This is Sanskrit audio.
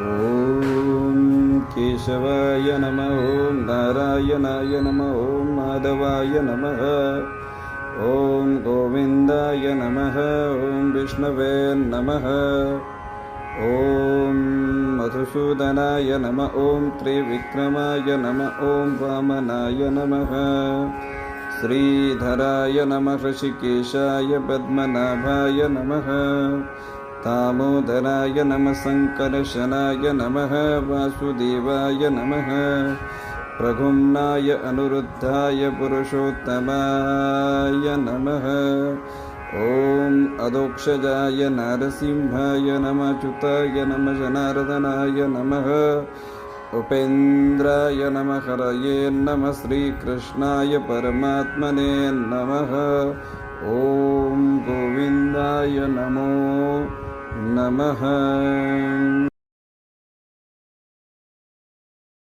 ಓಂ ಕೇಶವಾಯ ನಮಃ. ಓಂ ನಾರಾಯಣಾಯ ನಮಃ. ಓಂ ಮಾಧವಾಯ ನಮಃ. ಓಂ ಗೋವಿಂದಾಯ ನಮಃ. ಓಂ ವಿಷ್ಣವೇ ನಮಃ. ಓಂ ಮಧುಸೂದನಾಯ ನಮಃ. ಓಂ ತ್ರಿವಿಕ್ರಮಾಯ ನಮಃ. ಓಂ ವಾಮನಾಯ ನಮಃ. ಶ್ರೀಧರಾಯ ನಮಃ. ಋಷಿಕೇಶಾಯ ಪದ್ಮನಾಭಾಯ ನಮಃ. दामोदराय नमः. संकर्षणाय नमः. वासुदेवाय नमः. प्रघुम्नाय अनिरुद्धाय पुरुषोत्तमाय नमः. ओम अधोक्षजाय नरसिंहाय नमः. च्युताय नमः. जनार्दनाय नमः. उपेन्द्राय नमः. हरये नमः. श्रीकृष्णाय परमात्मने नमः. ओम गोविंदाय नमो नमः.